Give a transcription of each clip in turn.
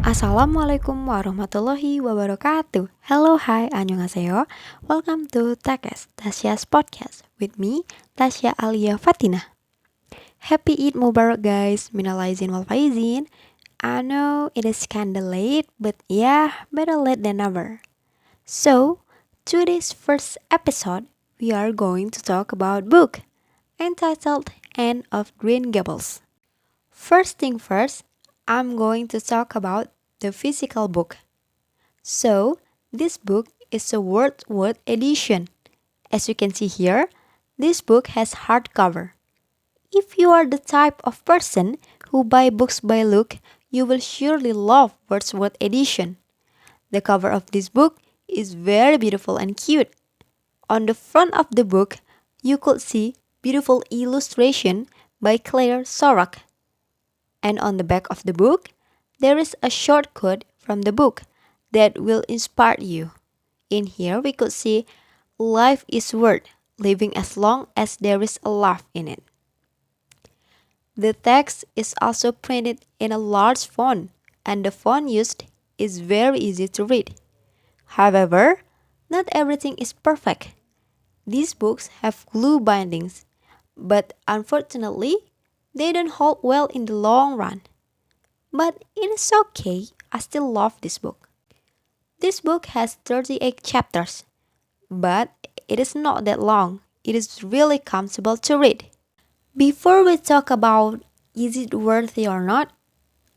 Assalamualaikum warahmatullahi wabarakatuh. Hello, hi, annyeonghaseyo. Welcome to Tasya's podcast with me, Tasya Aliyah Fathinah. Happy Eid Mubarak, guys. Minal aizin wal faizin. I know it is kinda late, but yeah, better late than never. So, today's first episode, we are going to talk about book entitled End of Green Gables. First thing first, I'm going to talk about the physical book. So, this book is a word edition. As you can see here, this book has hardcover. If you are the type of person who buy books by look, you will surely love Wordsworth edition. The cover of this book is very beautiful and cute. On the front of the book, you could see beautiful illustration by Claire Sorak. And on the back of the book, there is a short quote from the book that will inspire you. In here, we could see, life is worth living as long as there is a laugh in it. The text is also printed in a large font, and the font used is very easy to read. However, not everything is perfect. These books have glue bindings, but unfortunately, they don't hold well in the long run. But it is okay, I still love this book. This book has 38 chapters, but it is not that long. It is really comfortable to read. Before we talk about is it worthy or not,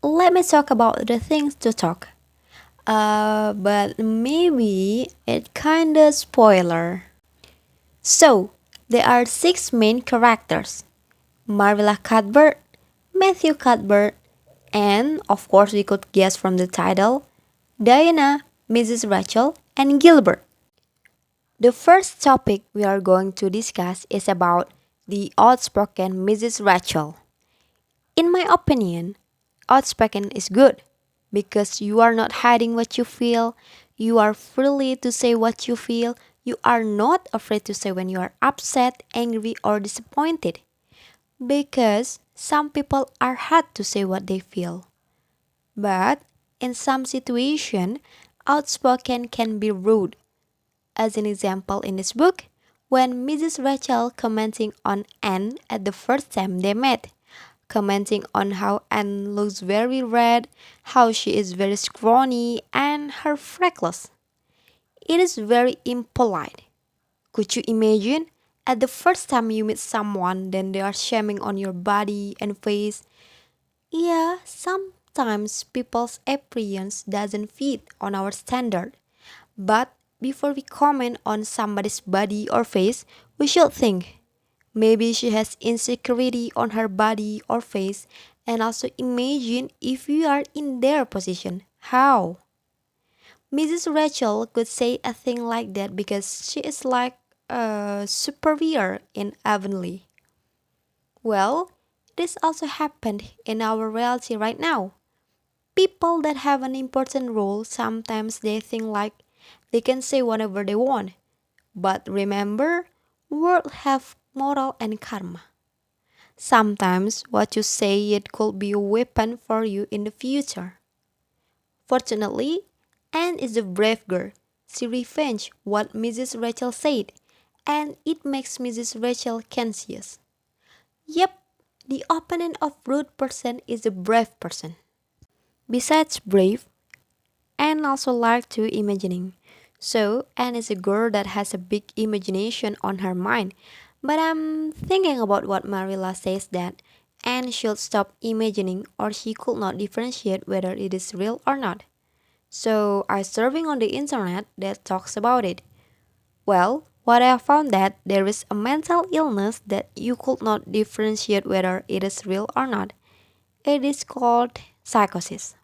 let me talk about the things to talk. But maybe it kinda spoiler. So, there are 6 main characters. Marilla Cuthbert, Matthew Cuthbert, and of course we could guess from the title, Diana, Mrs.Rachel, and Gilbert. The first topic we are going to discuss is about the outspoken Mrs.Rachel. In my opinion, outspoken is good because you are not hiding what you feel, you are free to say what you feel, you are not afraid to say when you are upset, angry, or disappointed. Because some people are hard to say what they feel. But in some situation, outspoken can be rude. As an example in this book, when Mrs. Rachel commenting on Anne at the first time they met, commenting on how Anne looks very red, how she is very scrawny, and her freckles. It is very impolite. Could you imagine? At the first time you meet someone, then they are shaming on your body and face. Yeah, sometimes people's appearance doesn't fit on our standard. But before we comment on somebody's body or face, we should think. Maybe she has insecurity on her body or face, and also imagine if you are in their position. How? Mrs. Rachel could say a thing like that because she is like a superior in Avonlea. Well, this also happened in our reality right now. People that have an important role sometimes they think like they can say whatever they want. But remember, world have moral and karma. Sometimes what you say it could be a weapon for you in the future. Fortunately, Anne is a brave girl. She revenged what Mrs. Rachel said, and it makes Mrs. Rachel conscious. Yep, the opponent of rude person is a brave person. Besides brave, Anne also likes to imagining. So Anne is a girl that has a big imagination on her mind. But I'm thinking about what Marilla says that Anne should stop imagining or she could not differentiate whether it is real or not. So I surfing on the internet that talks about it. Well, what I found that there is a mental illness that you could not differentiate whether it is real or not. It is called psychosis.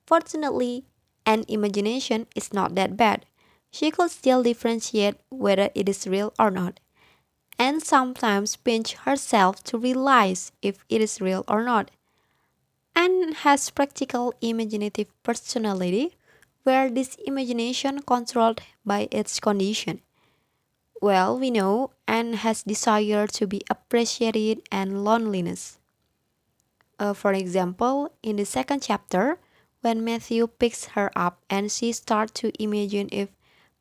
Fortunately, an imagination is not that bad. She could still differentiate whether it is real or not, and sometimes pinch herself to realize if it is real or not. Anne has practical imaginative personality, where this imagination controlled by its condition. Well, we know Anne has desire to be appreciated and loneliness. For example, in the second chapter, when Matthew picks her up and she starts to imagine if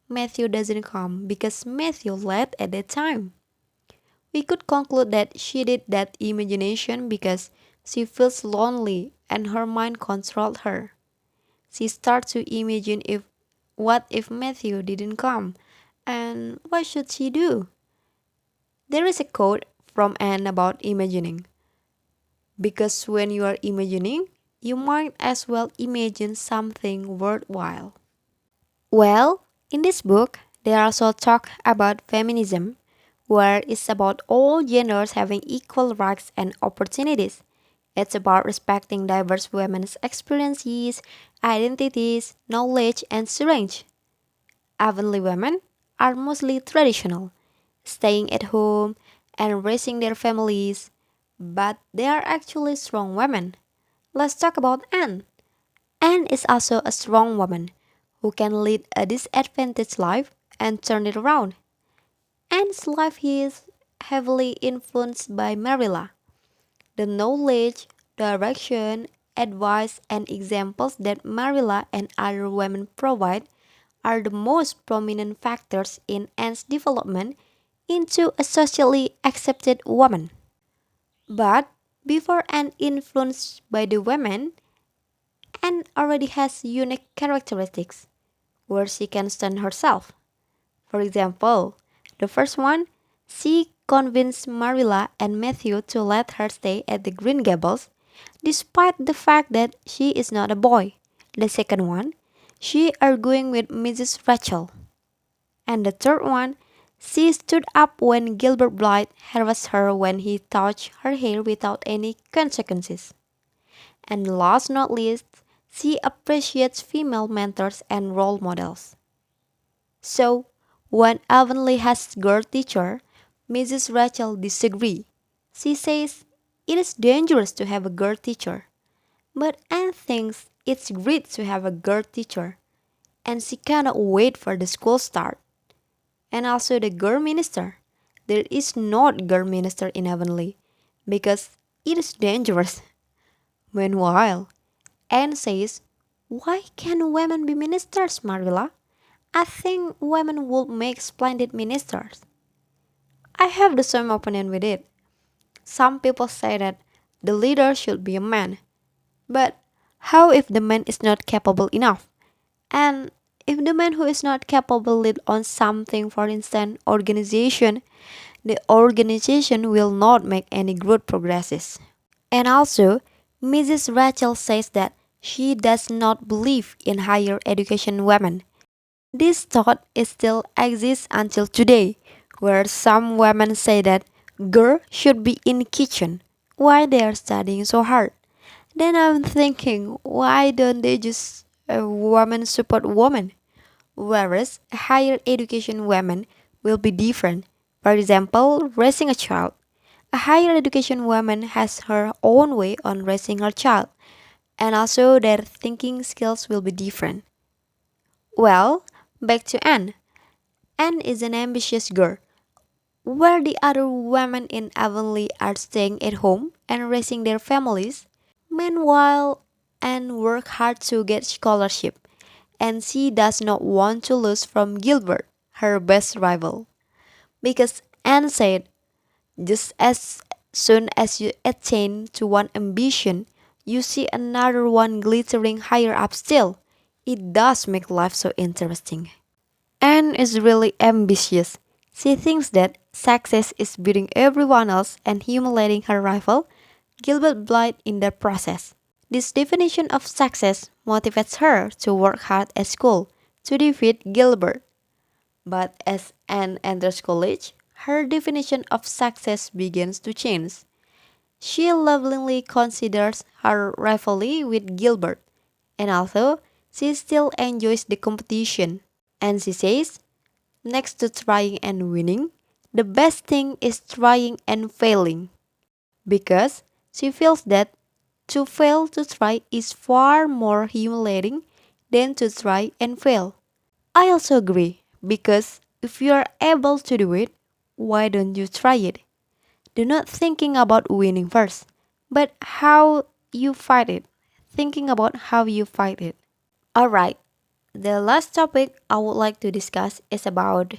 Matthew doesn't come because Matthew left at that time. We could conclude that she did that imagination because she feels lonely and her mind controlled her. She starts to imagine if what if Matthew didn't come and what should she do? There is a quote from Anne about imagining. Because when you are imagining, you might as well imagine something worthwhile. Well, in this book, they also talk about feminism, where it's about all genders having equal rights and opportunities. It's about respecting diverse women's experiences, identities, knowledge, and strength. Avonlea women are mostly traditional, staying at home and raising their families, but they are actually strong women. Let's talk about Anne. Anne is also a strong woman who can lead a disadvantaged life and turn it around. Anne's life is heavily influenced by Marilla. The knowledge, direction, advice, and examples that Marilla and other women provide are the most prominent factors in Anne's development into a socially accepted woman. But before Anne influenced by the women, Anne already has unique characteristics where she can stand herself. For example, the first one, she convinced Marilla and Matthew to let her stay at the Green Gables despite the fact that she is not a boy. The second one, she arguing with Mrs. Rachel. And the third one, she stood up when Gilbert Blythe harassed her when he touched her hair without any consequences. And last not least, she appreciates female mentors and role models. So, when Avonlea has girl teacher, Mrs. Rachel disagrees. She says it is dangerous to have a girl teacher, but Anne thinks it's great to have a girl teacher, and she cannot wait for the school start. And also the girl minister. There is not girl minister in Avonlea because it is dangerous. Meanwhile, Anne says, "Why can women be ministers, Marilla? I think women would make splendid ministers." I have the same opinion with it. Some people say that the leader should be a man. But how if the man is not capable enough? And if the man who is not capable lead on something, for instance, organization, the organization will not make any growth progresses. And also, Mrs. Rachel says that she does not believe in higher education women. This thought still exists until today, where some women say that girls should be in kitchen. Why they are studying so hard? Then I'm thinking, why don't they just women support women? Whereas higher education women will be different. For example, raising a child. A higher education woman has her own way on raising her child, and also their thinking skills will be different. Well, back to Anne. Anne is an ambitious girl, where the other women in Avonlea are staying at home and raising their families. Meanwhile, Anne worked hard to get scholarship, and she does not want to lose from Gilbert, her best rival. Because Anne said, just as soon as you attain to one ambition, you see another one glittering higher up still. It does make life so interesting. Anne is really ambitious. She thinks that success is beating everyone else and humiliating her rival, Gilbert Blythe, in the process. This definition of success motivates her to work hard at school to defeat Gilbert. But as Anne enters college, her definition of success begins to change. She lovingly considers her rivalry with Gilbert, and although she still enjoys the competition, and she says, next to trying and winning, the best thing is trying and failing. Because she feels that to fail to try is far more humiliating than to try and fail. I also agree, because if you are able to do it, why don't you try it? Do not thinking about winning first, but how you fight it. thinking about how you fight it. Alright, the last topic I would like to discuss is about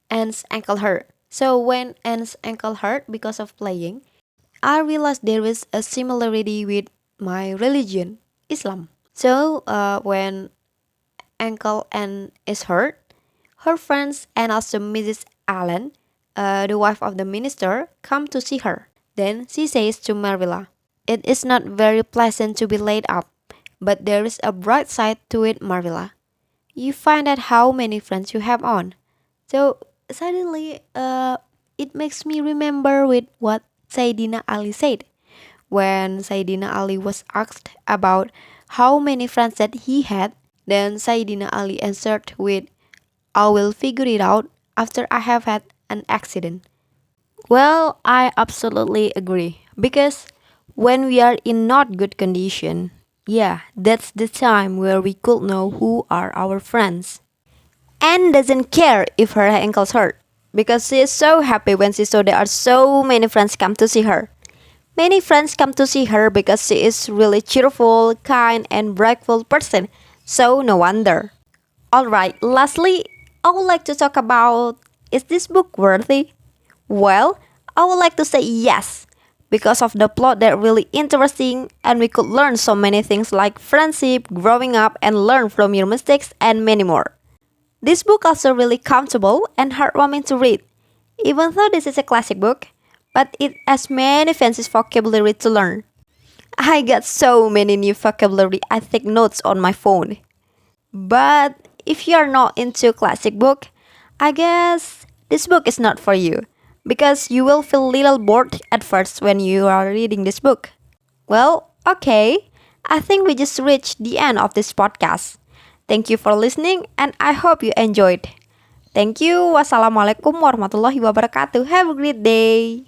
Anne's ankle hurt. So when Anne's ankle hurt because of playing, I realized there is a similarity with my religion, Islam. So when ankle Anne is hurt, her friends and also Mrs. Allen, the wife of the minister, come to see her. Then she says to Marilla, "It is not very pleasant to be laid up, but there is a bright side to it, Marilla. You find out how many friends you have on." So suddenly, it makes me remember with what Sayyidina Ali said. When Sayyidina Ali was asked about how many friends that he had, then Sayyidina Ali answered with, "I will figure it out after I have had an accident." Well, I absolutely agree. Because when we are in not good condition, yeah, that's the time where we could know who are our friends. Anne doesn't care if her ankles hurt because she is so happy when she saw there are so many friends come to see her. Many friends come to see her because she is really cheerful, kind, and brightful person. So no wonder. Alright, lastly, I would like to talk about, is this book worthy? Well, I would like to say yes, because of the plot that really interesting and we could learn so many things like friendship, growing up, and learn from your mistakes and many more. This book also really comfortable and heartwarming to read, even though this is a classic book, but it has many fancy vocabulary to learn. I got so many new vocabulary I take notes on my phone. But if you are not into classic book, I guess this book is not for you because you will feel little bored at first when you are reading this book. Well, okay. I think we just reached the end of this podcast. Thank you for listening and I hope you enjoyed. Thank you. Wassalamualaikum warahmatullahi wabarakatuh. Have a great day.